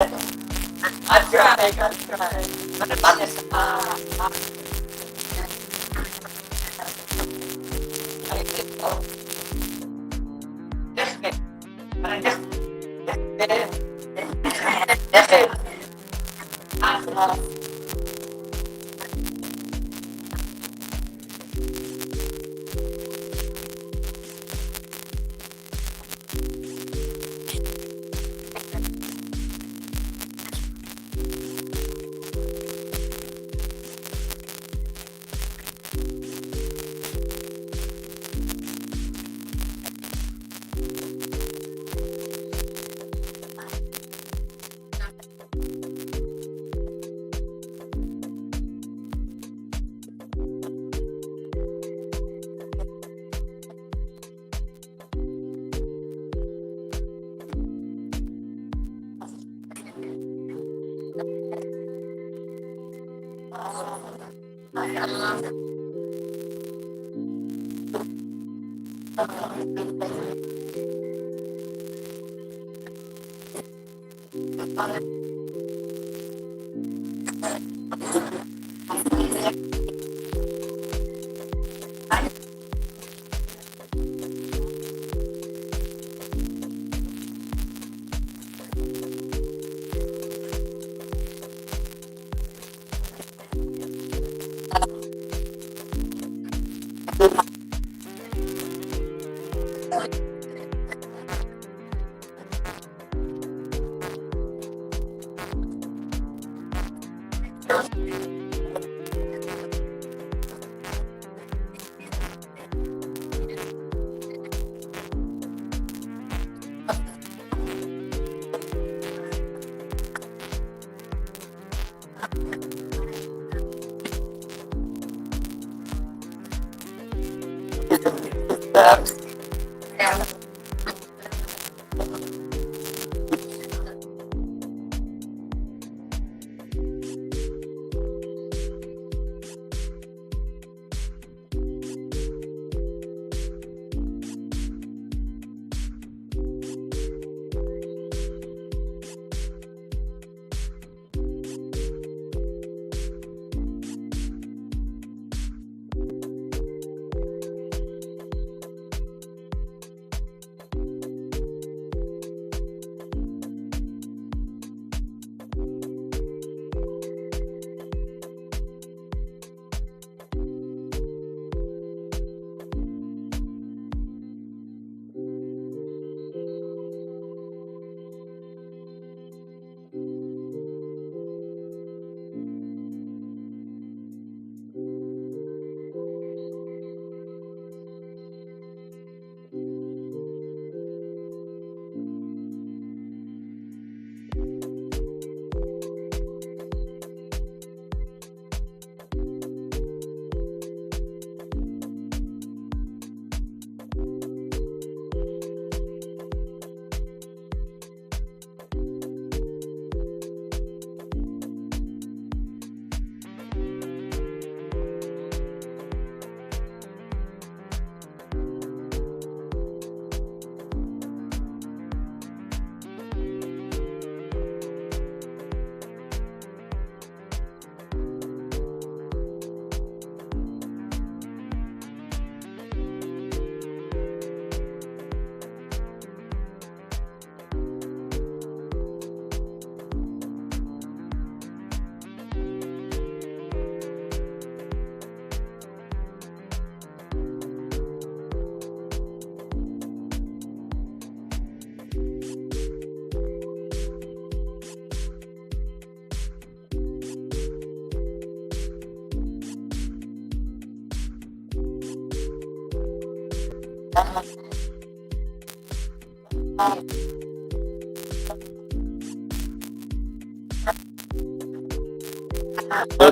I'm trying, I'm trying. Ano ba this? I did oh, this thing. Parang this thing.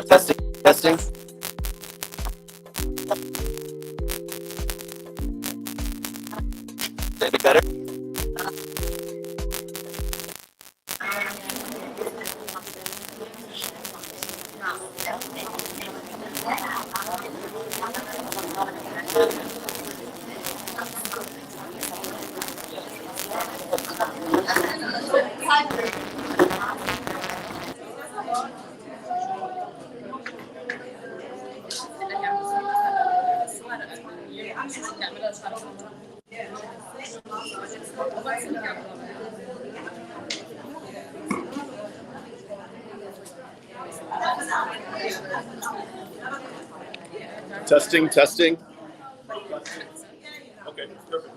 Testing, testing. Any better? Testing, testing. Okay, perfect.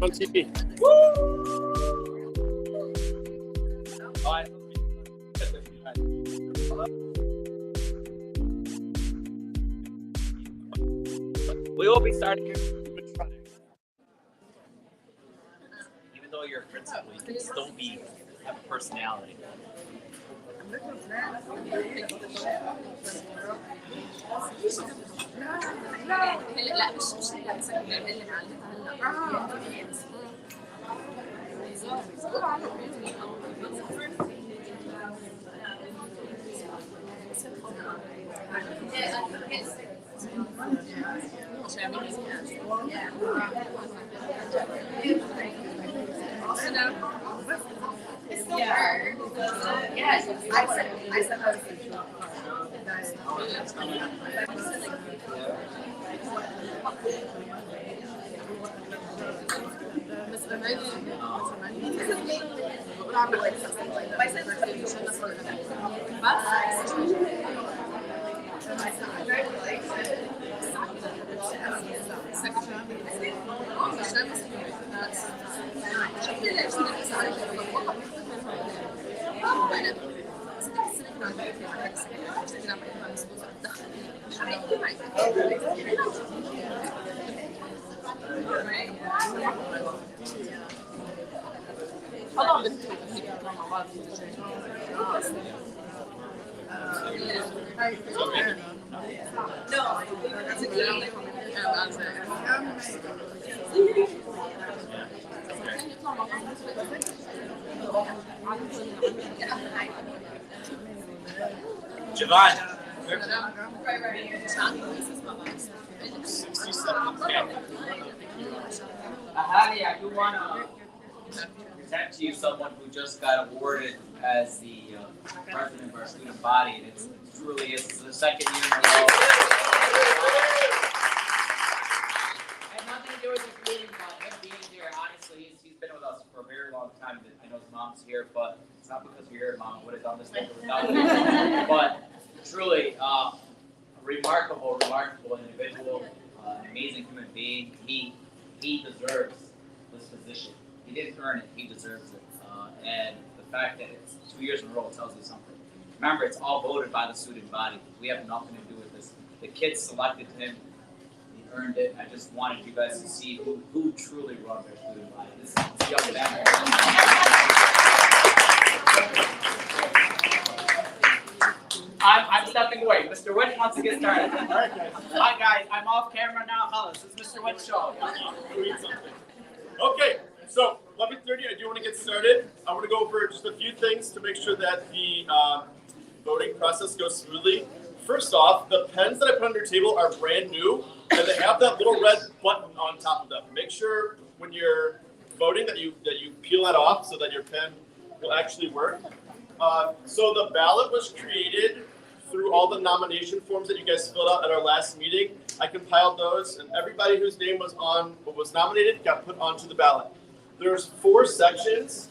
On TV. We will be starting here. Even though you're a principal, you can still have a personality. لا مش اللمسه اللي معلمها Yes, I said Javon. 60 seconds. Ahadi, I do want to present to you someone who just got awarded as the president of our student body. And it truly is the second year in a row. And nothing to do with the meeting, but him being here, honestly, he's been with us for a very long time. I know his mom's here, but it's not because you're here, Mom. I would have done this later without you. But truly, remarkable individual, an amazing human being. He deserves this position. He didn't earn it. He deserves it. And the fact that it's 2 years in a row tells you something. Remember, it's all voted by the student body. We have nothing to do with this. The kids selected him. He earned it. I just wanted you guys to see who truly runs our student body. This is young man. I'm stepping away. Mr. Witt wants to get started. All right, guys. Hi, guys. I'm off camera now. Hello, this is Mr. Witt's show. Okay, so 11:30, I do want to get started. I want to go over just a few things to make sure that the voting process goes smoothly. First off, the pens that I put on your table are brand new. and they have that little red button on top of them. Make sure when you're voting that you peel that off so that your pen will actually work. So the ballot was created through all the nomination forms that you guys filled out at our last meeting. I compiled those, and everybody whose name was nominated got put onto the ballot. There's 4 sections.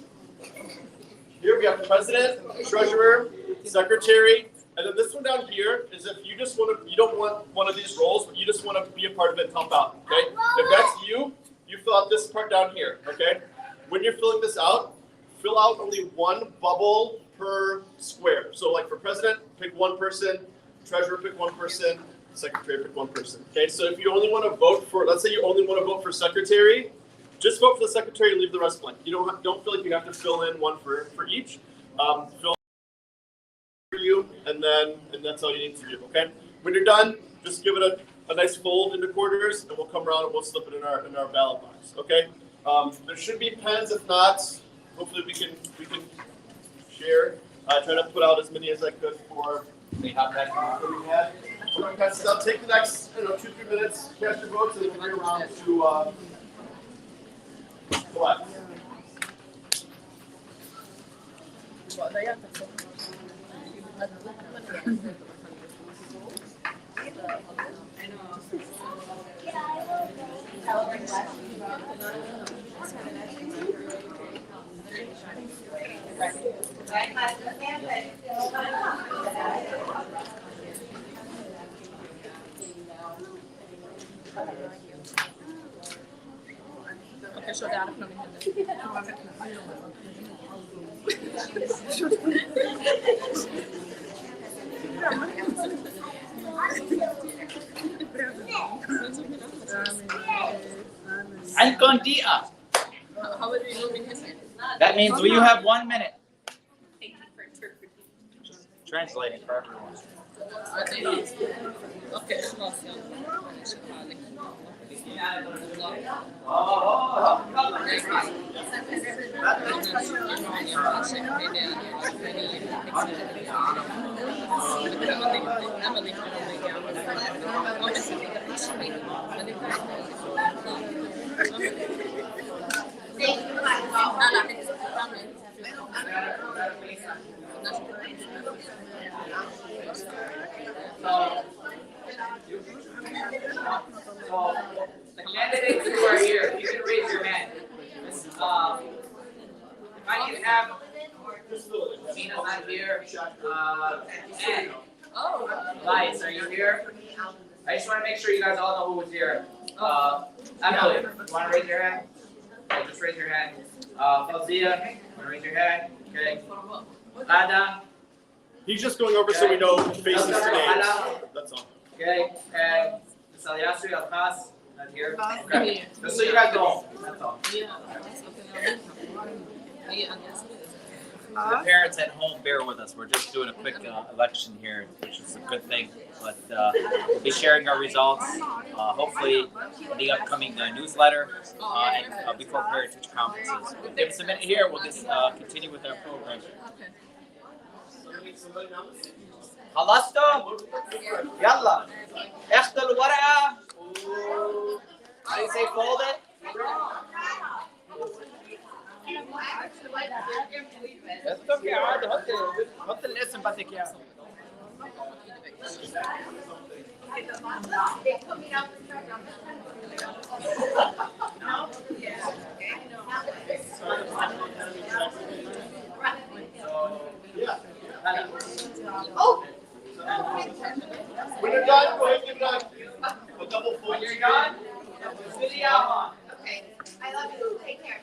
Here we have president, treasurer, secretary, and then this one down here is if you just you don't want one of these roles, but you just want to be a part of it and help out. Okay? If that's you, you fill out this part down here. Okay? When you're filling this out, fill out only one bubble per square. So like for president, pick one person, treasurer, pick one person, secretary, pick one person. Okay, so if you only want to vote for, let's say you only want to vote for secretary, just vote for the secretary and leave the rest blank. You don't feel like you have to fill in one for each. Fill for you, and that's all you need to do. Okay, when you're done, just give it a nice fold into quarters, and we'll come around and we'll slip it in our ballot box. Okay, there should be pens. If not, hopefully we can share. I tried to put out as many as I could for We have that. what we had. So take the next 2-3 minutes, cast your votes, and then we'll be around to what? اوكي شو بدي اعرف انه مين عندكم دقيقة. How would we know مين هن؟ That means you have 1 minute. Thank you for interpreting. Translating for everyone. اوكي خلاص يلا معلش حالك. So, the candidates who are here, you can raise your hand. If I can have, Mina's not here, and Lights, are you here? I just want to make sure you guys all know who was here. Emily, you want to raise your hand? Okay, just raise your hand. Fauzia, you want to raise your hand? Okay. Ada, He's just going over so we know faces to names. That's all. okay, and Saliasri Al-Khas, not here. Okay, just so you guys know, that's all. The parents at home, bear with us. We're just doing a quick election here, which is a good thing. But we'll be sharing our results, hopefully in the upcoming newsletter and before parent-teacher conferences. Give us a minute here. We'll just continue with our program. خلصتم؟ يلا اخذوا الورقة. How do you say fold it? It's okay, عادي حط الاسم بدك اياه. Oh! When you're done, go ahead and give it a double fold. When you're done, video on. Okay. I love you. Take care.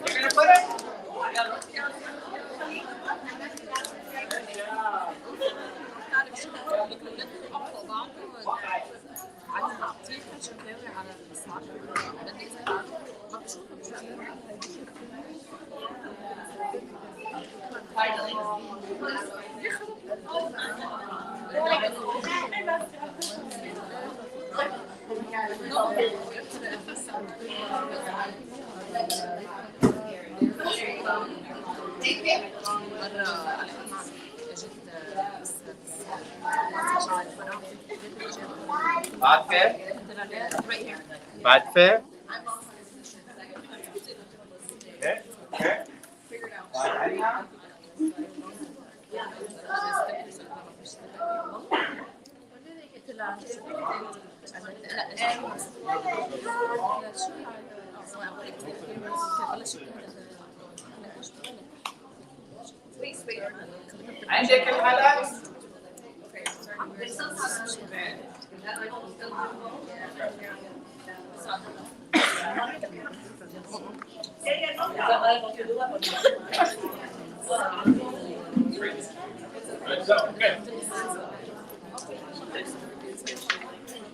You're gonna put it? Bad fair? Right here. Bad fair? Okay. Figure it out. Please wait. عندك الحلقة؟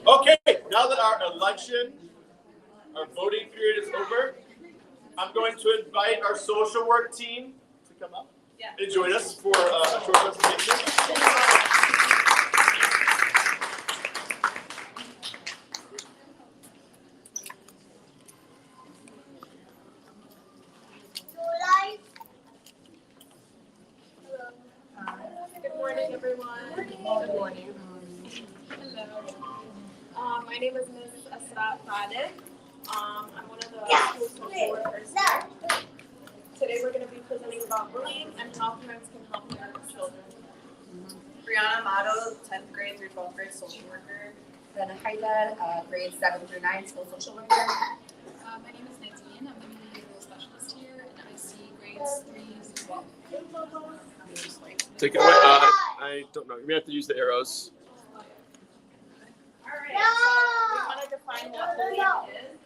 Okay, now that our election, our voting period is over, I'm going to invite our social work team to come up and join us for a short presentation. Good morning, everyone. Good morning. Hello. My name is Ms. Asra Fadeh. I'm one of the school social workers here. Today we're going to be presenting about bullying and how parents can help their children. Brianna Amato, 10th grade through 12th grade social worker. Then Haidar, grades 7 through 9 school social worker. My name is Nadine. I'm the behavioral specialist here, and I see grades 3 to 12. Take it away. I don't know. You may have to use the arrows. Alright, so we want to define what bullying is.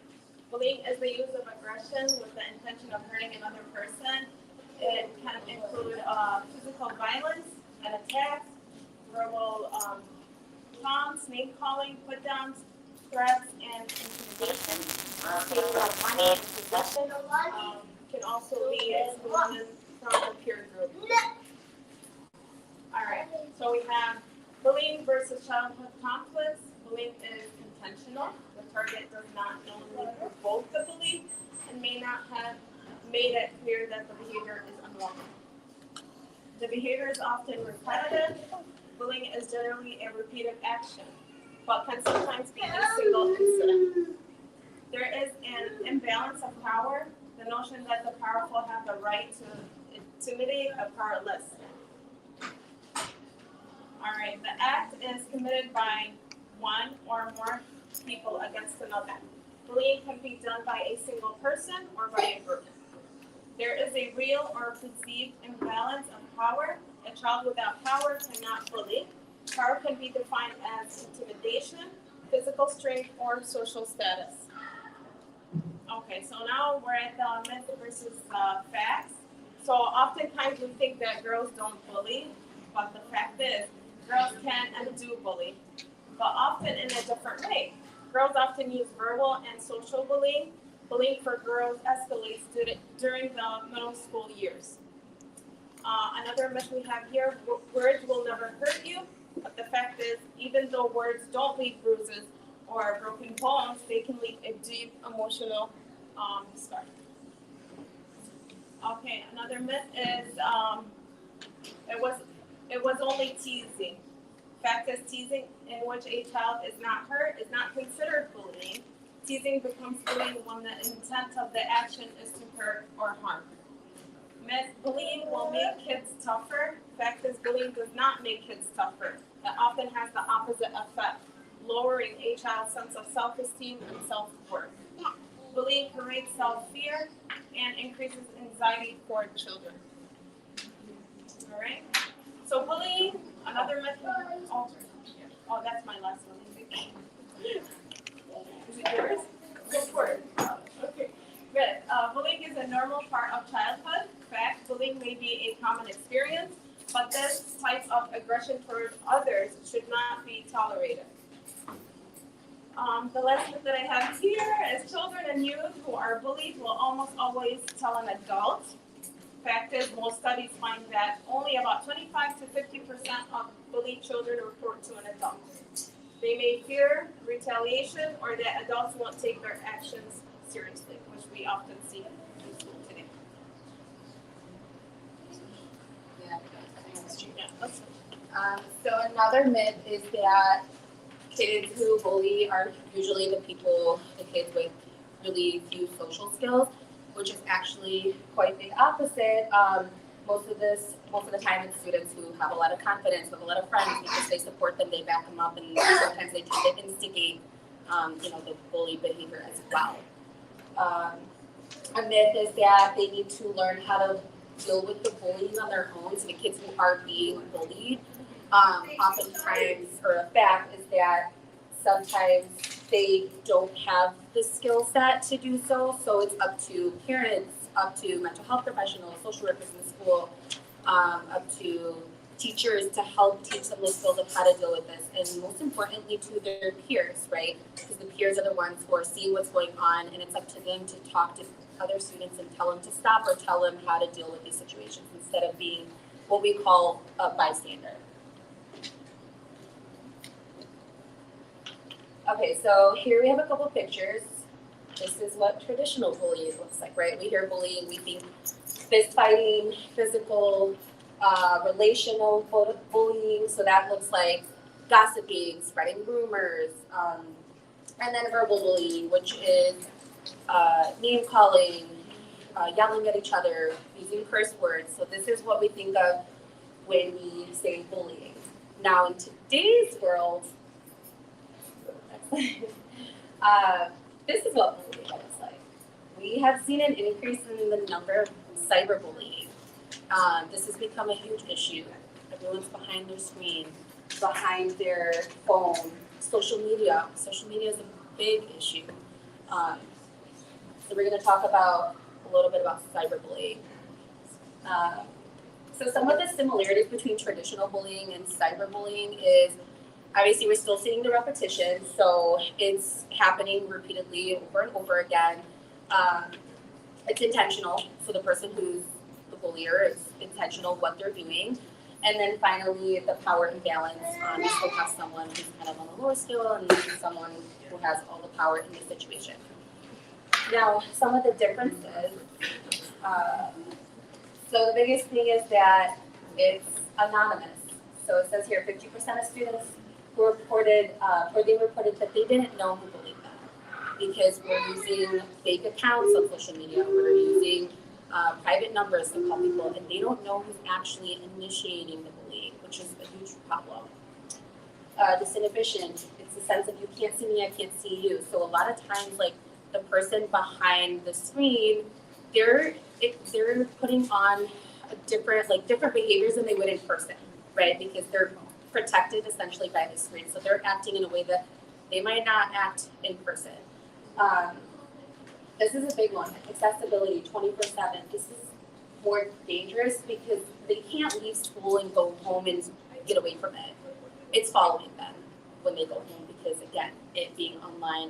Bullying is the use of aggression with the intention of hurting another person. It can include physical violence and attacks, verbal taunts, name calling, put downs, threats, and intimidation. Feeling of money and possession can also be exclusion from the peer group. Alright, so we have bullying versus childhood conflicts. Bullying is intentional. The target does not knowingly provoke the bully and may not have made it clear that the behavior is unwanted. The behavior is often repetitive. Bullying is generally a repeated action, but can sometimes be a single incident. There is an imbalance of power, the notion that the powerful have the right to intimidate the powerless. Alright, the act is committed by one or more people against another. Bullying can be done by a single person or by a group. There is a real or perceived imbalance of power. A child without power cannot bully. Power can be defined as intimidation, physical strength, or social status. Okay, so now we're at the myth versus facts. So oftentimes we think that girls don't bully, but the fact is, girls can and do bully, but often in a different way. Girls often use verbal and social bullying. Bullying for girls escalates during the middle school years. Another myth we have here, words will never hurt you, but the fact is, even though words don't leave bruises or broken bones, they can leave a deep emotional scar. Okay, another myth is it was only teasing. Fact is, teasing in which a child is not hurt is not considered bullying. Teasing becomes bullying when the intent of the action is to hurt or harm. Myth, bullying will make kids tougher. Fact is, bullying does not make kids tougher. It often has the opposite effect, lowering a child's sense of self-esteem and self-worth. Bullying creates self-fear and increases anxiety for children. All right. So bullying, another myth. Oh, that's my last one. Is it yours? Go for it. Okay. Good. Bullying is a normal part of childhood. Fact, bullying may be a common experience, but this type of aggression toward others should not be tolerated. The lesson that I have here is children and youth who are bullied will almost always tell an adult. Fact is, most studies find that only about 25 to 50% of bullied children report to an adult. They may fear retaliation or that adults won't take their actions seriously, which we often see in school today. Yeah. Yeah. So another myth is that kids who bully are usually the kids with really few social skills, which is actually quite the opposite. Most of the time it's students who have a lot of confidence, have a lot of friends because they support them, they back them up, and sometimes they tend to instigate, the bully behavior as well. A myth is that they need to learn how to deal with the bullying on their own. So the kids who are being bullied, oftentimes, or a fact is that sometimes they don't have the skill set to do so. So it's up to parents, up to mental health professionals, social workers in the school, up to teachers to help teach them the skills of how to deal with this, and most importantly to their peers, right? Because the peers are the ones who are seeing what's going on, and it's up to them to talk to other students and tell them to stop or tell them how to deal with these situations instead of being what we call a bystander. Okay, so here we have a couple pictures. This is what traditional bullying looks like, right? We hear bullying, we think fist fighting, physical, relational bullying. So that looks like gossiping, spreading rumors, and then verbal bullying, which is name calling, yelling at each other, using curse words. So this is what we think of when we say bullying. Now in today's world, this is what bullying looks like. We have seen an increase in the number of cyberbullying. This has become a huge issue. Everyone's behind their screen, behind their phone, social media. Social media is a big issue. So we're going to talk about a little bit about cyberbullying. So some of the similarities between traditional bullying and cyberbullying is obviously we're still seeing the repetition, so it's happening repeatedly over and over again. It's intentional, so the person who's the bullier, it's intentional what they're doing. And then finally, the power imbalance. You still have someone who's kind of on the lower scale and someone who has all the power in the situation. Now, some of the differences. So the biggest thing is that it's anonymous. So it says here 50% of students who reported, they reported that they didn't know who bullied them because we're using fake accounts on social media. We're using private numbers to call people, and they don't know who's actually initiating the bullying, which is a huge problem. Disinhibition, it's a sense of you can't see me, I can't see you. So a lot of times, like the person behind the screen, they're putting on different behaviors than they would in person, right? Because they're protected essentially by the screen, so they're acting in a way that they might not act in person. This is a big one, accessibility 24/7. This is more dangerous because they can't leave school and go home and get away from it. It's following them when they go home because, again, it being online,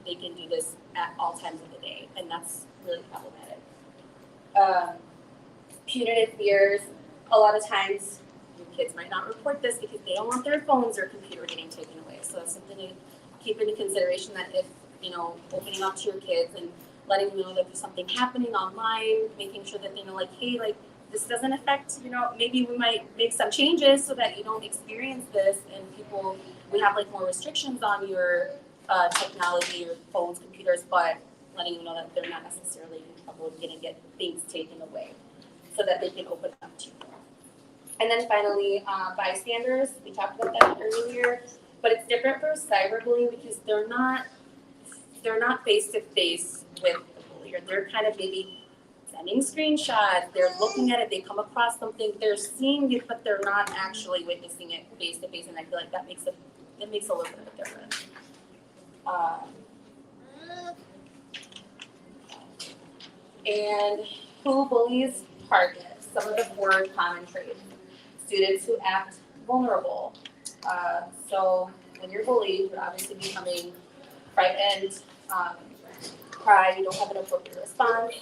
they can do this at all times of the day, and that's really problematic. Punitive fears, a lot of times kids might not report this because they don't want their phones or computer getting taken away. So that's something to keep into consideration, that if, opening up to your kids and letting them know that there's something happening online, making sure that they know, like, hey, like, this doesn't affect, maybe we might make some changes so that you don't experience this, and we have like more restrictions on your technology, your phones, computers, but letting you know that they're not necessarily in trouble and going to get things taken away so that they can open up to you. And then finally, bystanders, we talked about that earlier, but it's different for cyberbullying because they're not face to face with the bullier. They're kind of maybe sending screenshots, they're looking at it, they come across something, they're seeing it, but they're not actually witnessing it face to face, and I feel like that makes a little bit of a difference. And who bullies target? Some of the 4 common traits. Students who act vulnerable. So when you're bullied, you're obviously becoming frightened, cry, you don't have an appropriate response,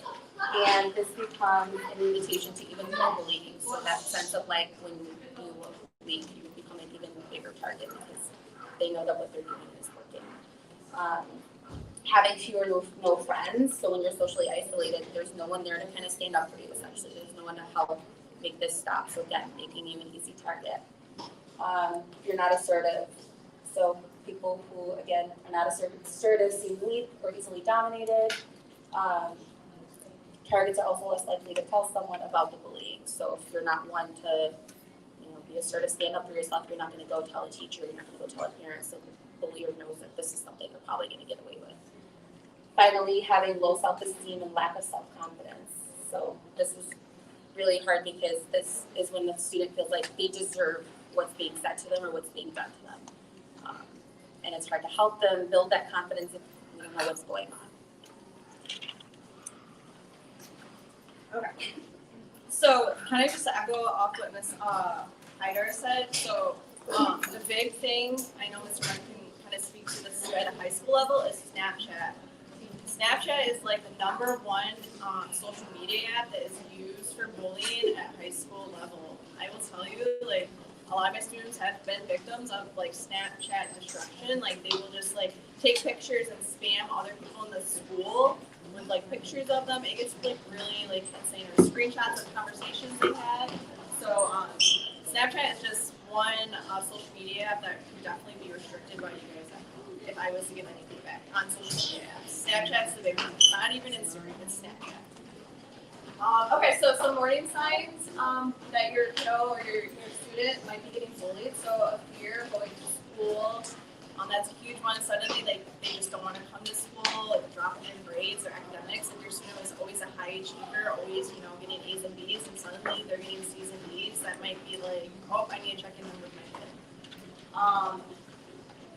and this becomes an invitation to even more bullying. So that sense of like when you look weak, you become an even bigger target because they know that what they're doing is working. Having few or no friends, so when you're socially isolated, there's no one there to kind of stand up for you, essentially. There's no one to help make this stop, so again, making you an easy target. You're not assertive, so people who, again, are not assertive seem weak or easily dominated. Targets are also less likely to tell someone about the bullying, so if you're not one to be assertive, stand up for yourself, you're not going to go tell a teacher, you're not going to go tell a parent, so the bullier knows that this is something they're probably going to get away with. Finally, having low self-esteem and lack of self-confidence. So this is really hard because this is when the student feels like they deserve what's being said to them or what's being done to them. And it's hard to help them build that confidence if you don't know what's going on. Okay. So kind of just to echo off what Ms. Hyder said, so the big thing, I know Mr. Martin can kind of speak to this at a high school level, is Snapchat. Snapchat is like the #1 social media app that is used for bullying at high school level. I will tell you, like, a lot of my students have been victims of like Snapchat destruction. Like, they will just like take pictures and spam other people in the school with like pictures of them. It gets like really like insane, or screenshots of conversations they had. So Snapchat is just one social media app that could definitely be restricted by you guys if I was to give any feedback on social media apps. Snapchat's the big one. It's not even Instagram, it's Snapchat. Okay, so some warning signs that your kiddo or your student might be getting bullied. So a fear of going to school, that's a huge one. Suddenly they just don't want to come to school, like dropping in grades or academics. If your student was always a high achiever, always getting A's and B's, and suddenly they're getting C's and D's, that might be like, oh, I need to check in with my kid.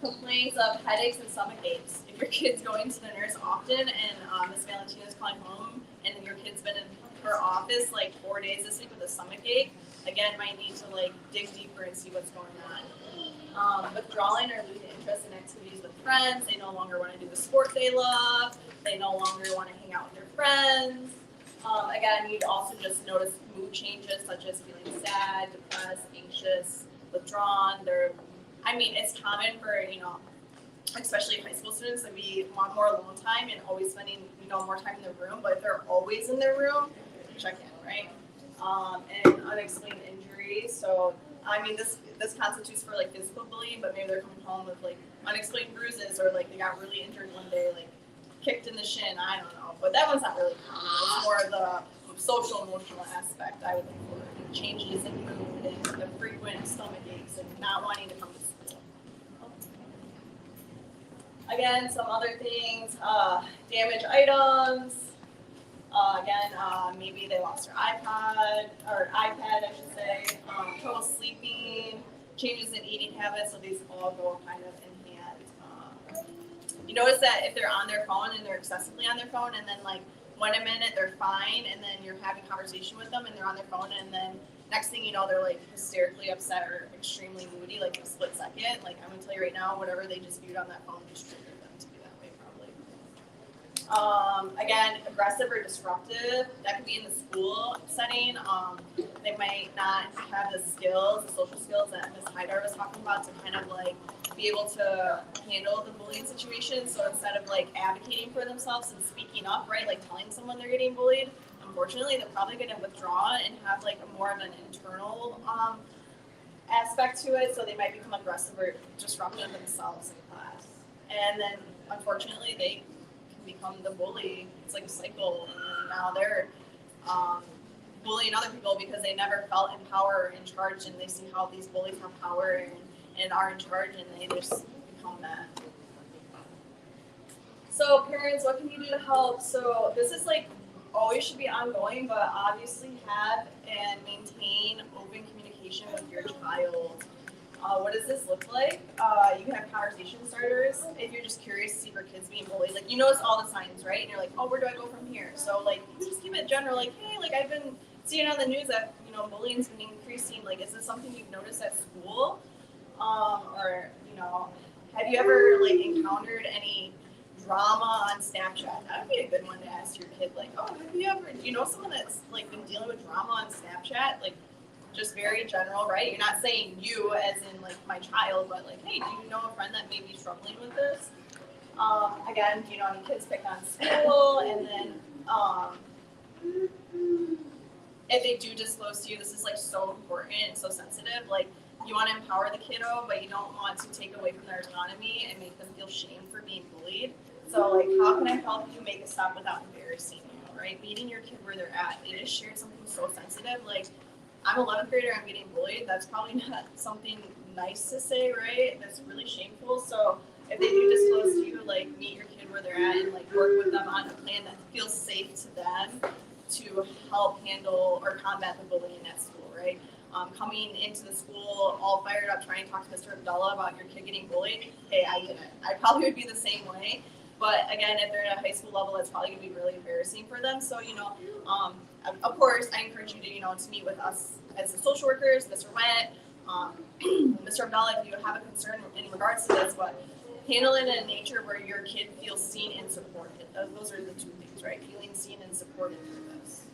Complaints of headaches and stomach aches. If your kid's going to the nurse often and Miss Valentina's calling home and your kid's been in her office like 4 days this week with a stomach ache, again, might need to like dig deeper and see what's going on. Withdrawing or losing interest in activities with friends. They no longer want to do the sport they love. They no longer want to hang out with their friends. Again, you'd also just notice mood changes such as feeling sad, depressed, anxious, withdrawn. It's common for, especially high school students to want more alone time and always spending, more time in their room. But if they're always in their room, check in, right? And unexplained injuries. So, this constitutes for like physical bullying, but maybe they're coming home with like unexplained bruises, or like they got really injured one day, like kicked in the shin. I don't know, but that one's not really common. It's more the social emotional aspect I would look for. Changes in mood and the frequent stomach aches and not wanting to come to school. Again, some other things, damaged items. Maybe they lost their iPad, I should say. Trouble sleeping, changes in eating habits. So these all go kind of in hand. You notice that if they're on their phone and they're excessively on their phone, and then like 1 minute they're fine, and then you're having a conversation with them and they're on their phone, and then next thing you know they're like hysterically upset or extremely moody, like a split second. Like, I'm gonna tell you right now, whatever they just viewed on that phone just triggered them to be that way, probably. Again, aggressive or disruptive. That could be in the school setting. They might not have the skills, the social skills that Ms. Haidar was talking about to kind of like be able to handle the bullying situation. So instead of like advocating for themselves and speaking up, right, like telling someone they're getting bullied, unfortunately, they're probably going to withdraw and have like a more of an internal aspect to it. So they might become aggressive or disruptive themselves in class. And then, unfortunately, they can become the bully. It's like a cycle. And now they're bullying other people because they never felt in power or in charge, and they see how these bullies have power and are in charge, and they just become that. So parents, what can you do to help? So this is like always should be ongoing, but obviously have and maintain open communication with your child. What does this look like? You can have conversation starters if you're just curious to see if your kid's being bullied. Like, you notice all the signs, right? And you're like, oh, where do I go from here? So like, you just keep it general, like, hey, like I've been seeing on the news that, bullying's been increasing. Like, is this something you've noticed at school? Or, have you ever like encountered any drama on Snapchat? That would be a good one to ask your kid. Like, oh, have you ever, someone that's like been dealing with drama on Snapchat? Like, just very general, right? You're not saying you as in like my child, but like, hey, do you know a friend that may be struggling with this? Again, do you know any kids picked on school? And then if they do disclose to you, this is like so important and so sensitive. Like you want to empower the kiddo, but you don't want to take away from their autonomy and make them feel shame for being bullied. So like, how can I help you make a stop without embarrassing you, right? Meeting your kid where they're at. They just shared something so sensitive. Like, I'm 11th grader, I'm getting bullied. That's probably not something nice to say, right? That's really shameful. So if they do disclose to you, like meet your kid where they're at and like work with them on a plan that feels safe to them to help handle or combat the bullying at school, right? Coming into the school all fired up, trying to talk to Mr. Abdullah about your kid getting bullied. Hey, I get it. I probably would be the same way. But again, if they're at a high school level, it's probably gonna be really embarrassing for them. So, of course, I encourage you to, to meet with us as the social workers, Mr. Went, Mr. Abdullah, if you have a concern in regards to this, but handle it in a nature where your kid feels seen and supported. Those are the two things, right? Feeling seen and supported through this.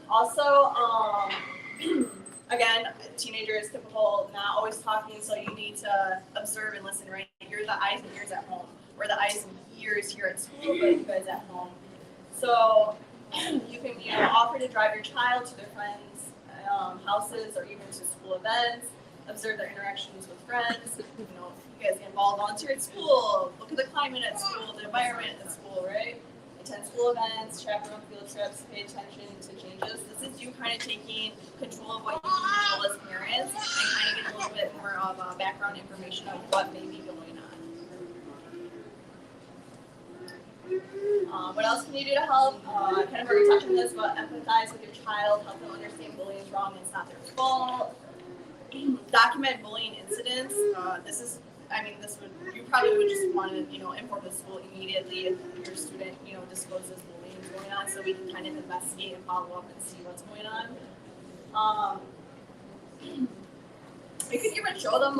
Also, again, teenagers, typical, not always talking, so you need to observe and listen, right? You're the eyes and ears at home. We're the eyes and ears here at school, but you guys at home. So you can, offer to drive your child to their friends' houses or even to school events. Observe their interactions with friends. You guys get involved, volunteer at school. Look at the climate at school, the environment at school, right? Attend school events, chaperone field trips, pay attention to changes. This is you kind of taking control of what you can control as parents and kind of get a little bit more of background information of what may be going on. What else can you do to help? I kind of already touched on this, but empathize with your child, help them understand bullying is wrong and it's not their fault. Document bullying incidents. You probably would just want to, inform the school immediately if your student, discloses bullying is going on, so we can kind of investigate and follow up and see what's going on. You could even show them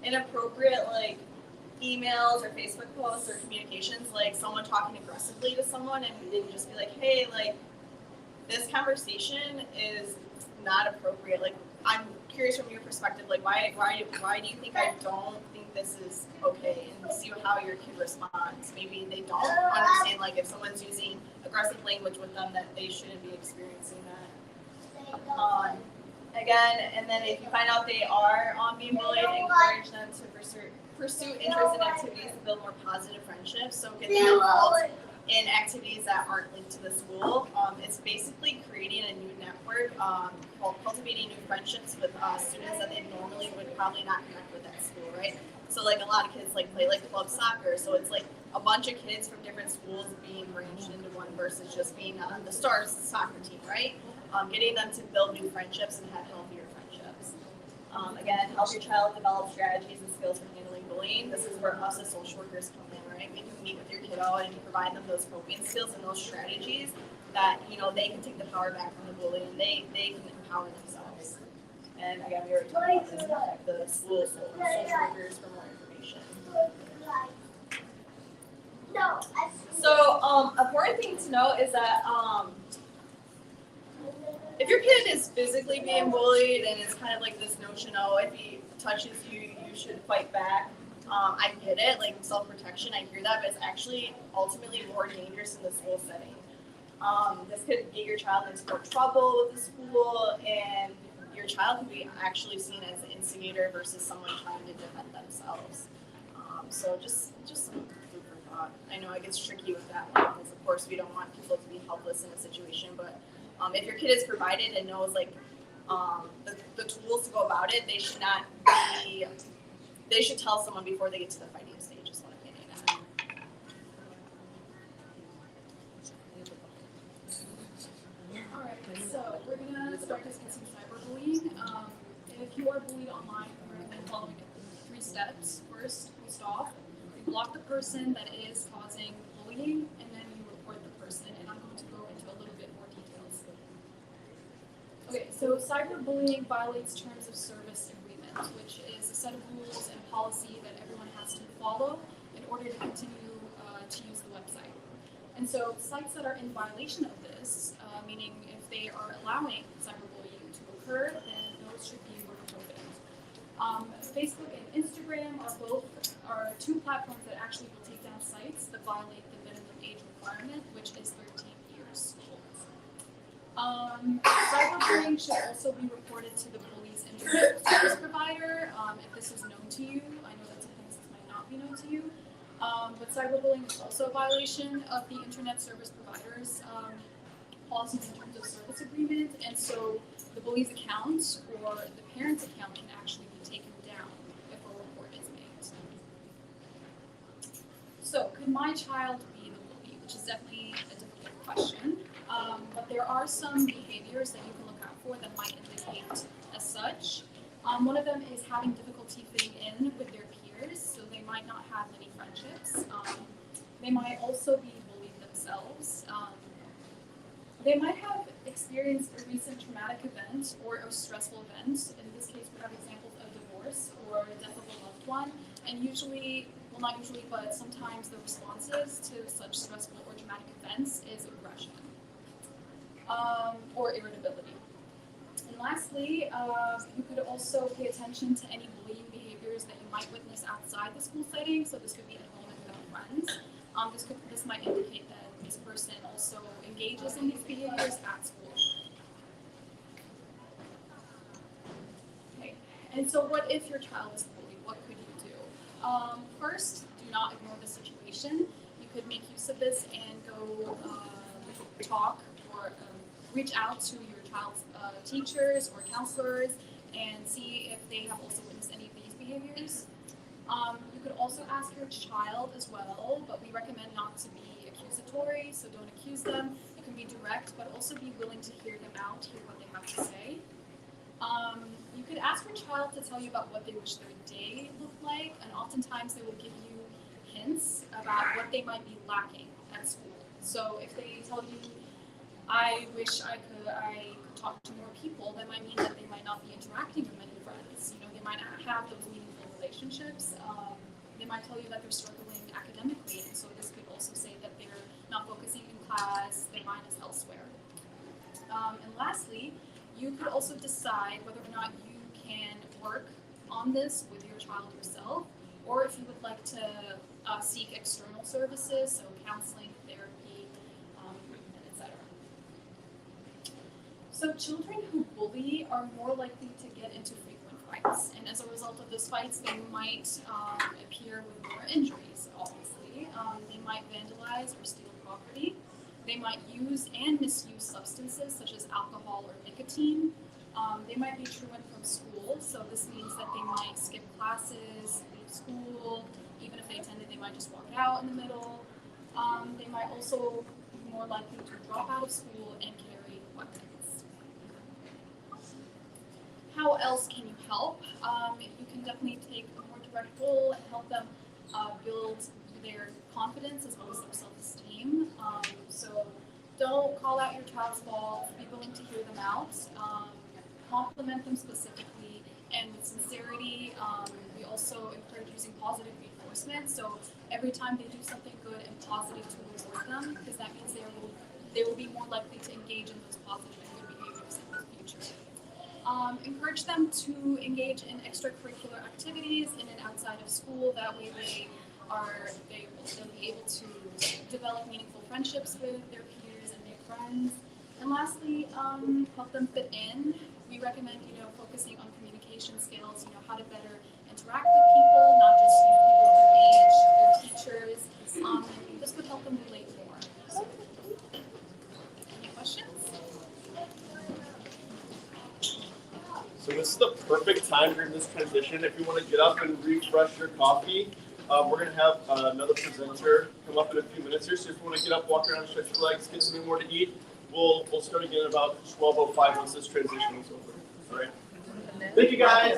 inappropriate emails or Facebook posts or communications, like someone talking aggressively to someone, and they just be like, hey, this conversation is not appropriate. I'm curious from your perspective, why do you think I don't think this is okay? And see how your kid responds. Maybe they don't understand, if someone's using aggressive language with them, that they shouldn't be experiencing that. Again, and then if you find out they are being bullied, encourage them to pursue interest in activities to build more positive friendships. So get them involved in activities that aren't linked to the school. It's basically creating a new network called cultivating new friendships with students that they normally would probably not connect with at school, right? So a lot of kids play club soccer. So it's a bunch of kids from different schools being arranged into one versus just being the Stars soccer team, right? Getting them to build new friendships and have healthier friendships. Again, help your child develop strategies and skills for handling bullying. This is where us as social workers come in, right? We can meet with your kiddo and provide them those coping skills and those strategies that, they can take the power back from the bully and they can empower themselves. And again, we already talked about this, contact the school social workers for more information. So, important thing to know is that if your kid is physically being bullied and it's kind of this notion, if he touches you, you should fight back. I get it, self-protection, I hear that, but it's actually ultimately more dangerous in the school setting. This could get your child into more trouble with the school, and your child could be actually seen as an instigator versus someone trying to defend themselves. So just some food for thought. I know it gets tricky with that one, because of course we don't want people to be helpless in a situation, but if your kid is provided and knows the tools to go about it, they should not be. They should tell someone before they get to the fighting stage. Is what I'm getting at. All right, so we're gonna start discussing cyberbullying. If you are bullied online, we're going to be following 3 steps. First, we stop. We block the person that is causing bullying, and then you report the person. And I'm going to go into a little bit more details. Okay, so cyberbullying violates terms of service agreement, which is a set of rules and policy that everyone has to follow in order to continue to use the website. And so sites that are in violation of this, meaning if they are allowing cyberbullying to occur, then those should be reported. Facebook and Instagram are two platforms that actually will take down sites that violate the minimum age requirement, which is 13 years old. Cyberbullying should also be reported to the bully's internet service provider if this is known to you. I know that sometimes this might not be known to you. But cyberbullying is also a violation of the internet service provider's policies in terms of service agreement, and so the bully's account or the parent's account can actually be taken down if a report is made. So, could my child be the bully? Which is definitely a difficult question, but there are some behaviors that you can look out for that might indicate as such. One of them is having difficulty fitting in with their peers, so they might not have many friendships. They might also be bullied themselves. They might have experienced a recent traumatic event or a stressful event. In this case, we have examples of divorce or death of a loved one, and usually, well, not usually, but sometimes the responses to such stressful or traumatic events is aggression or irritability. And lastly, you could also pay attention to any bullying behaviors that you might witness outside the school setting. So this could be at home and without friends. This might indicate that this person also engages in these behaviors at school. Okay. And so what if your child is bullied? What could you do? First, do not ignore the situation. You could make use of this and go talk or reach out to your child's teachers or counselors and see if they have also witnessed any of these behaviors. You could also ask your child as well, but we recommend not to be accusatory, so don't accuse them. You can be direct, but also be willing to hear them out, hear what they have to say. You could ask your child to tell you about what they wish their day looked like, and oftentimes they will give you hints about what they might be lacking at school. So if they tell you, I wish I could talk to more people, that might mean that they might not be interacting with many friends. You know, they might not have those meaningful relationships. They might tell you that they're struggling academically, and so this could also say that they're not focusing in class, their mind is elsewhere. And lastly, you could also decide whether or not you can work on this with your child yourself, or if you would like to seek external services, so counseling, therapy, etc. So children who bully are more likely to get into frequent fights, and as a result of those fights, they might appear with more injuries, obviously. They might vandalize or steal property. They might use and misuse substances such as alcohol or nicotine. They might be truant from school, so this means that they might skip classes, leave school. Even if they attended, they might just walk out in the middle. They might also be more likely to drop out of school and carry weapons. How else can you help? You can definitely take a more direct role and help them build their confidence as well as their self-esteem. So don't call out your child's faults. Be willing to hear them out. Compliment them specifically and with sincerity. We also encourage using positive reinforcement. So every time they do something good and positive, to reward them, because that means they will be more likely to engage in those positive and good behaviors in the future. Encourage them to engage in extracurricular activities in and outside of school. That way they'll be able to develop meaningful friendships with their peers and make friends. And lastly, help them fit in. We recommend, focusing on communication skills, how to better interact with people, not just, people their age, their teachers. This would help them relate more. So, any questions? So this is the perfect time during this transition. If you want to get up and refresh your coffee, we're going to have another presenter come up in a few minutes here. So if you want to get up, walk around, stretch your legs, get something more to eat, we'll start again at about 12:05 once this transition is over. All right. Thank you, guys.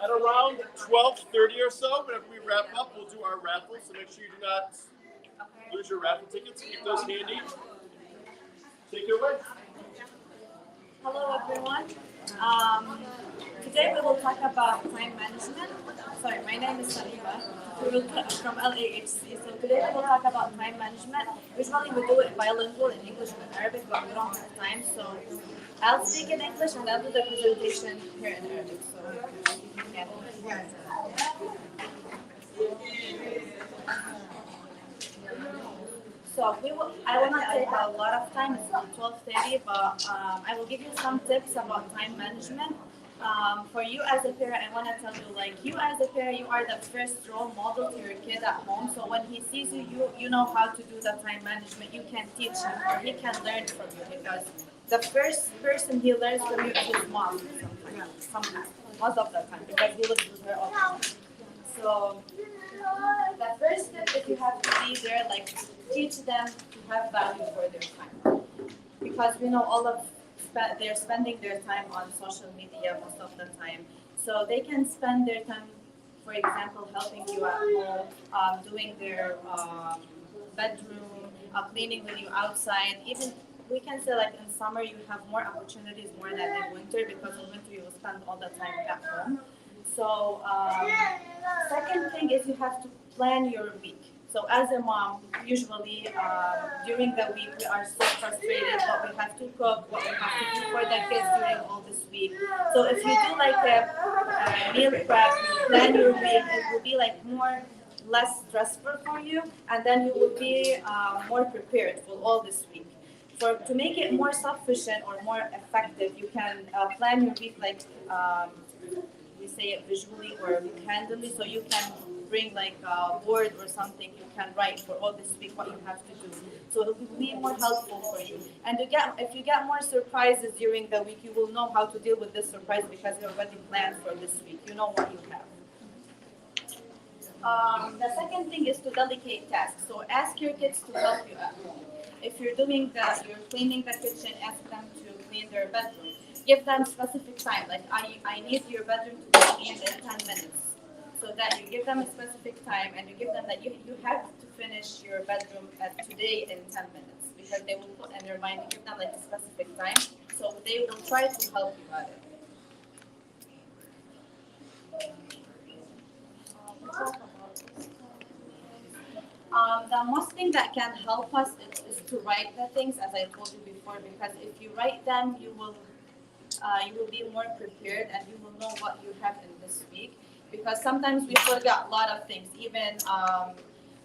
At around 12:30 or so, whenever we wrap up, we'll do our raffle. So make sure you do not lose your raffle tickets. Keep those handy. Take it away. Hello everyone. Today we will talk about time management. Sorry, my name is Salima. We will from LAHC. So today we will talk about time management. Usually we do it bilingual in English and Arabic, but we don't have time. So I'll speak in English and I'll do the presentation here in Arabic. So yeah. So I will not take a lot of time, it's not 12:30, but I will give you some tips about time management. For you as a parent, I want to tell you, like, you as a parent, you are the first role model to your kid at home. So when he sees you, you know how to do the time management. You can teach him or he can learn from you because the first person he learns from you is his mom sometimes, most of the time, because he lives with her all the time. So the first step is you have to be there, like, teach them to have value for their time. Because we know all of they're spending their time on social media most of the time. So they can spend their time, for example, helping you at home, doing their bedroom, cleaning with you outside. Even we can say, like, in summer you have more opportunities more than in winter, because in winter you will spend all the time at home. So second thing is you have to plan your week. So as a mom, usually during the week we are so frustrated what we have to cook, what we have to do for the kids during all this week. So if you do like a meal prep, you plan your week, it will be like less stressful for you, and then you will be more prepared for all this week. To make it more sufficient or more effective, you can plan your week like we say it visually or handily, so you can bring like a board or something you can write for all this week what you have to do. So it will be more helpful for you. And if you get more surprises during the week, you will know how to deal with this surprise because you already planned for this week. You know what you have. The second thing is to delegate tasks. So ask your kids to help you at home. If you're you're cleaning the kitchen, ask them to clean their bedroom. Give them specific time. Like I need your bedroom to be cleaned in 10 minutes. So that you give them a specific time and you give them that you have to finish your bedroom today in 10 minutes, because they will put in their mind, give them like a specific time. So they will try to help you at it. The most thing that can help us is to write the things, as I told you before, because if you write them, you will be more prepared and you will know what you have in this week. Because sometimes we forget a lot of things, even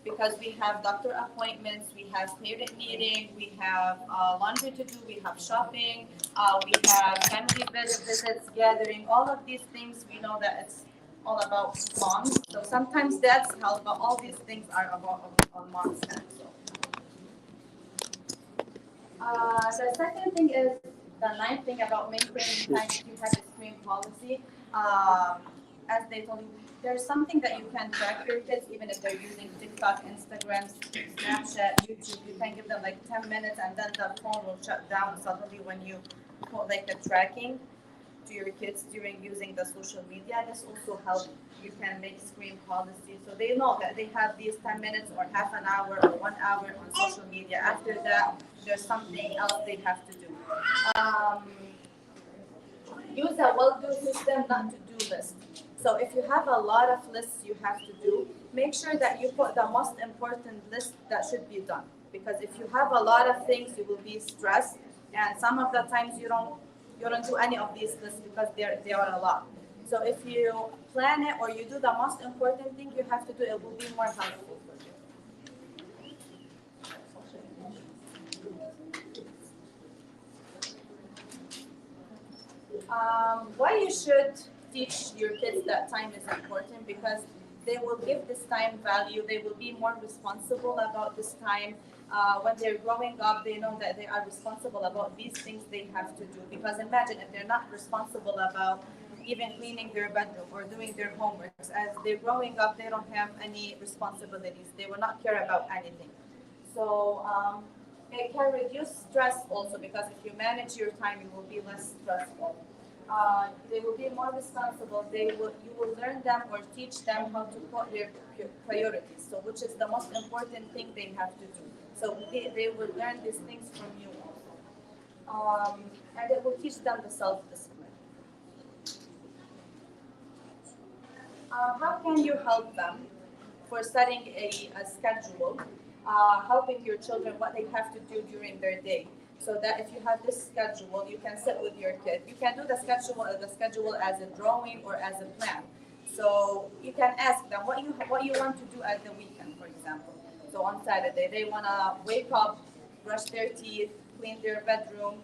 because we have doctor appointments, we have parent meeting, we have laundry to do, we have shopping, we have family visits, gathering, all of these things. We know that it's all about moms. So sometimes dads help, but all these things are about on mom's hand. So. The second thing is the ninth thing about maintaining time. If you have a screen policy, as they told you, there's something that you can track your kids, even if they're using TikTok, Instagram, Snapchat, YouTube. You can give them like 10 minutes, and then the phone will shut down suddenly when you put like the tracking to your kids during using the social media. This also helps. You can make screen policy so they know that they have these 10 minutes or half an hour or 1 hour on social media. After that, there's something else they have to do. Use a well-do system, not to-do list. So if you have a lot of lists you have to do, make sure that you put the most important list that should be done. Because if you have a lot of things, you will be stressed, and some of the times you don't do any of these lists because they are a lot. So if you plan it or you do the most important thing you have to do, it will be more helpful for you. Why you should teach your kids that time is important, because they will give this time value. They will be more responsible about this time. When they're growing up, they know that they are responsible about these things they have to do. Because imagine if they're not responsible about even cleaning their bedroom or doing their homeworks. As they're growing up, they don't have any responsibilities. They will not care about anything. So it can reduce stress also, because if you manage your time, you will be less stressful. They will be more responsible. You will learn them or teach them how to put their priorities. So which is the most important thing they have to do. So they will learn these things from you also. And it will teach them the self-discipline. How can you help them for setting a schedule, helping your children what they have to do during their day? So that if you have this schedule, you can sit with your kid. You can do the schedule as a drawing or as a plan. So you can ask them what you want to do at the weekend, for example. So on Saturday, they want to wake up, brush their teeth, clean their bedroom,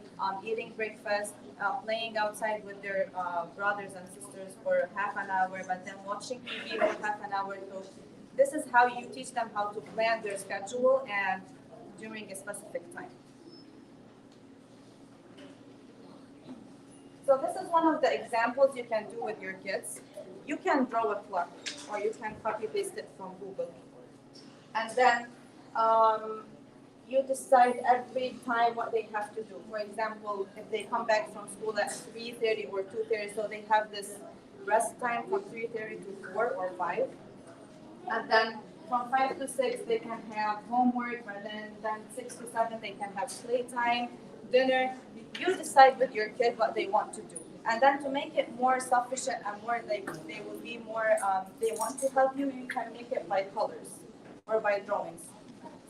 eating breakfast, playing outside with their brothers and sisters for half an hour, but then watching TV for half an hour. So this is how you teach them how to plan their schedule and during a specific time. So this is one of the examples you can do with your kids. You can draw a clock, or you can copy paste it from Google. And then you decide every time what they have to do. For example, if they come back from school at 3:30 or 2:30, so they have this rest time from 3:30 to 4 or 5. And then from 5 to 6, they can have homework, and then 6 to 7, they can have playtime, dinner. You decide with your kid what they want to do. And then to make it more sufficient and more like they will be more, they want to help you, you can make it by colors or by drawings,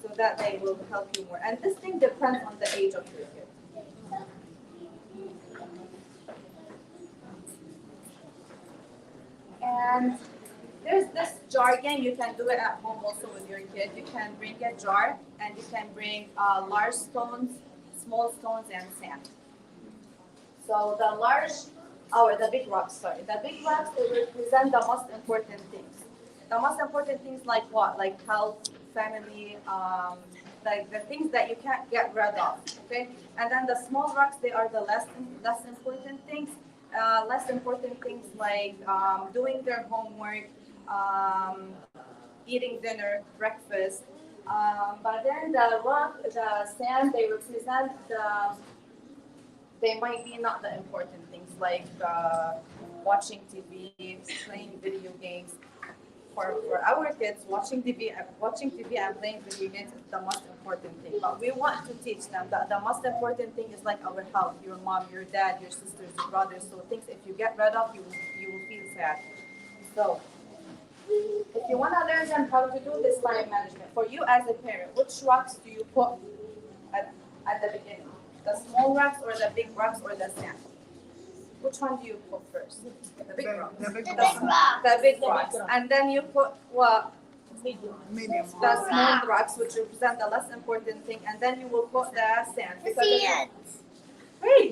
so that they will help you more. And this thing depends on the age of your kid. And there's this jar game. You can do it at home also with your kid. You can bring a jar, and you can bring large stones, small stones, and sand. So the big rocks, the big rocks, they represent the most important things. The most important things like what? Like health, family, like the things that you can't get rid of, okay? And then the small rocks, they are the less important things. Less important things like doing their homework, eating dinner, breakfast. But then the sand, they represent they might be not the important things like watching TV, playing video games. For our kids, watching TV and playing video games is the most important thing. But we want to teach them that the most important thing is like our health, your mom, your dad, your sisters, your brothers. So things if you get rid of, you will feel sad. So if you want to learn them how to do this time management, for you as a parent, which rocks do you put at the beginning? The small rocks or the big rocks or the sand? Which one do you put first? The big rocks. The big rocks. And then you put what? Medium. The small rocks, which represent the less important thing, and then you will put the sand. Great.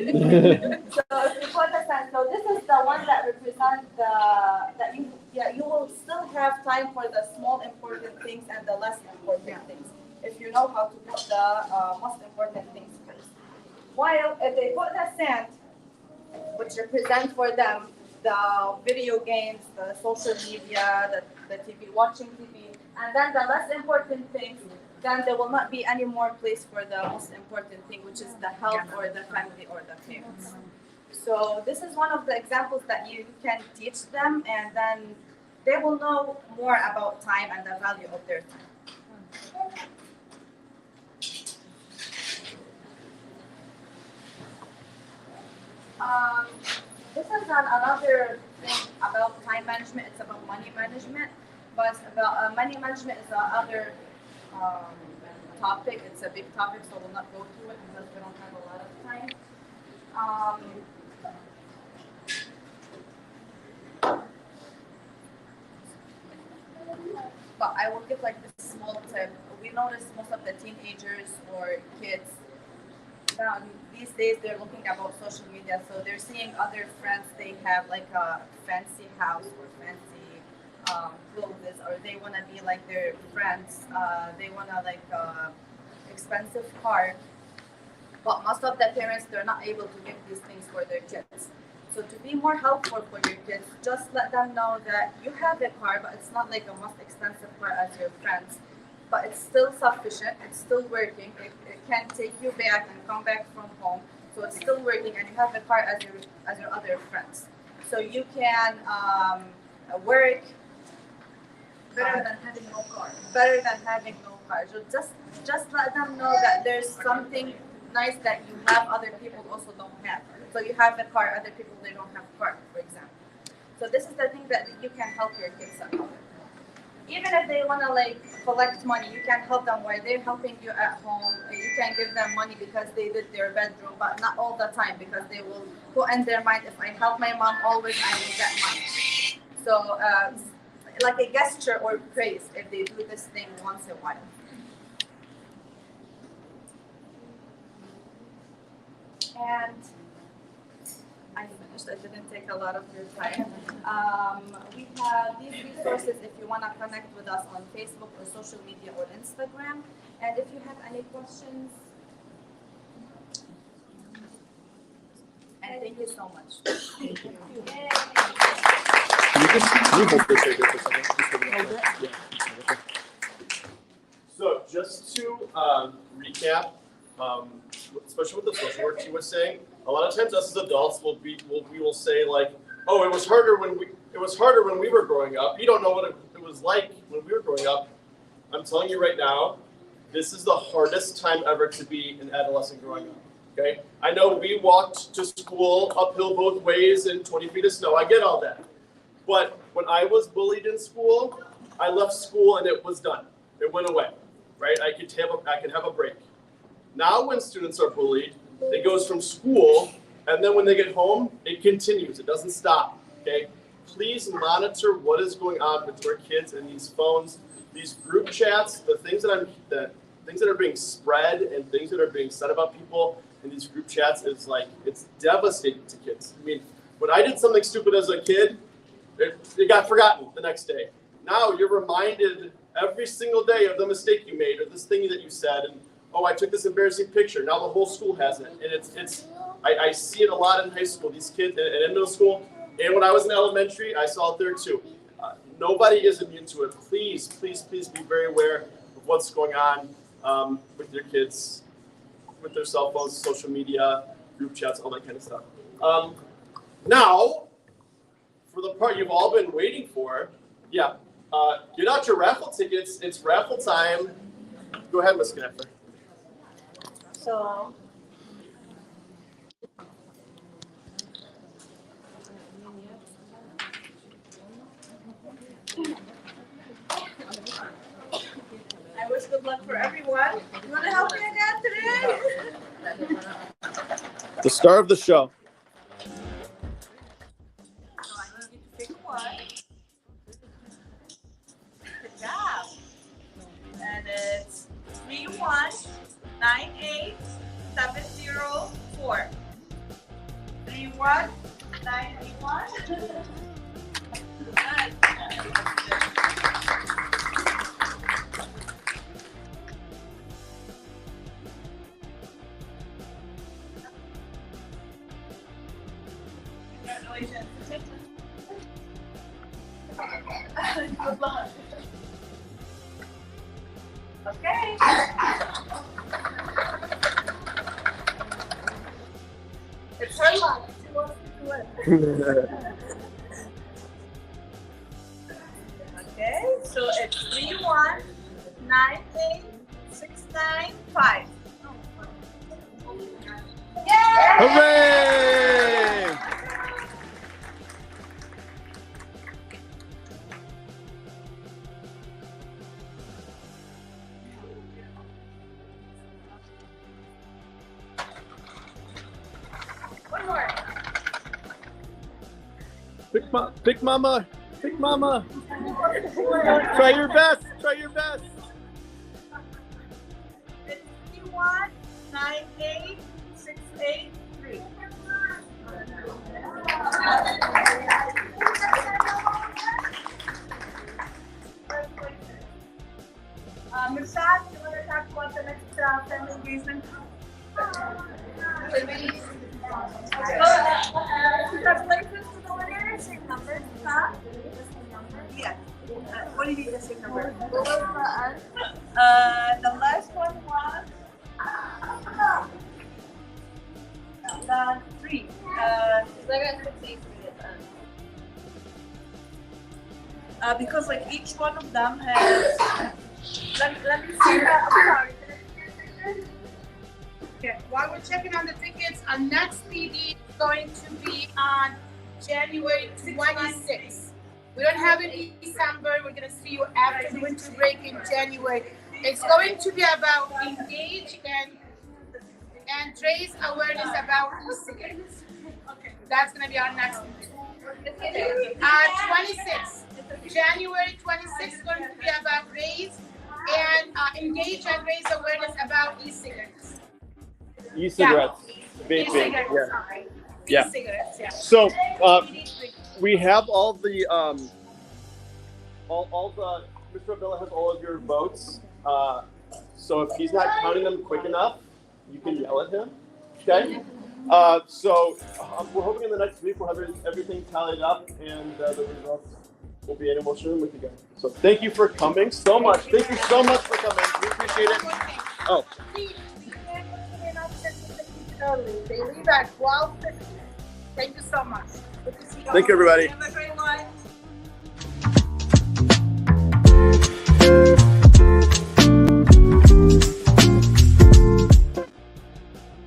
So if you put the sand, so this is the one that represents that you will still have time for the small important things and the less important things if you know how to put the most important things first. While if they put the sand, which represent for them the video games, the social media, the TV, watching TV, and then the less important things, then there will not be any more place for the most important thing, which is the health or the family or the parents. So this is one of the examples that you can teach them, and then they will know more about time and the value of their time. This is another thing about time management. It's about money management, but about money management is another topic. It's a big topic, so we'll not go through it because we don't have a lot of time. But I will give like this small tip. We notice most of the teenagers or kids these days they're looking about social media, so they're seeing other friends. They have like a fancy house or fancy clothes, or they want to be like their friends. They want to like expensive car. But most of the parents, they're not able to give these things for their kids. So to be more helpful for your kids, just let them know that you have a car, but it's not like the most expensive car as your friends. But it's still sufficient, it's still working, it can take you back and come back from home. So it's still working, and you have a car as your other friends. So you can work Better than having no car. better than having no car. So just let them know that there's something nice that you have other people also don't have. So you have a car, other people they don't have a car, for example. So this is the thing that you can help your kids out. Even if they want to like collect money, you can help them while they're helping you at home. You can give them money because they did their bedroom, but not all the time, because they will put in their mind, if I help my mom always, I will get money. So like a gesture or praise if they do this thing once in a while. And I finished. I didn't take a lot of your time. We have these resources if you want to connect with us on Facebook or social media or Instagram. And if you have any questions, and thank you so much. Thank you. Can you hold this right here for a second? Yeah. So just to recap, especially with the social work she was saying, a lot of times us as adults we will say like, oh, it was harder when we were growing up. You don't know what it was like when we were growing up. I'm telling you right now, this is the hardest time ever to be an adolescent growing up. Okay, I know we walked to school uphill both ways in 20 feet of snow. I get all that. But when I was bullied in school, I left school and it was done. It went away, right? I could have a break. Now when students are bullied, it goes from school, and then when they get home, it continues. It doesn't stop, okay? Please monitor what is going on with your kids and these phones, these group chats, the things that are being spread and things that are being said about people in these group chats is like, it's devastating to kids. I mean, when I did something stupid as a kid, it got forgotten the next day. Now you're reminded every single day of the mistake you made or this thing that you said, and oh, I took this embarrassing picture. Now the whole school has it, and I see it a lot in high school. These kids and in middle school, and when I was in elementary, I saw it there too. Nobody is immune to it. Please, please, please be very aware of what's going on with your kids, with their cell phones, social media, group chats, all that kind of stuff. Now, for the part you've all been waiting for, yeah, get out your raffle tickets. It's raffle time. Go ahead, Ms. Knepper. So I wish good luck for everyone. You want to help me again today? The star of the show. So I need you to pick one. Good job. And it's 3198704. 31981. Congratulations. Good luck. Okay. It's her luck. She wants to win. Okay, so it's 3198695. Yay! Hooray! One more. Pick mama. Pick mama. Try your best. Try your best. It's 3198683. Mirsad, you want to talk about the next family engagement? Congratulations to the winner. Same number. Huh? Yeah. What do you mean the same number? What was the last one was the 3. Because like each one of them has. Let me see that. I'm sorry. Okay, while we're checking on the tickets, our next PD is going to be on January 26th. We don't have it in December. We're going to see you after the winter break in January. It's going to be about engage and raise awareness about e-cigarettes. Okay, that's going to be our next meeting. 26th. January 26th is going to be about raise and engage and raise awareness about e-cigarettes. E-cigarettes. Vaping. E-cigarettes, Yeah. sorry. Yeah. E-cigarettes, yeah. So we have all the Mr. Abdullah has all of your votes. So if he's not counting them quick enough, you can yell at him. Okay. So we're hoping in the next week we'll have everything tallied up and the results will be in and we'll share them with you guys. So thank you for coming so much. Thank you so much for coming. We appreciate it. Oh. They leave at 12:50. Thank you so much. Good to see you all. Thank you, everybody.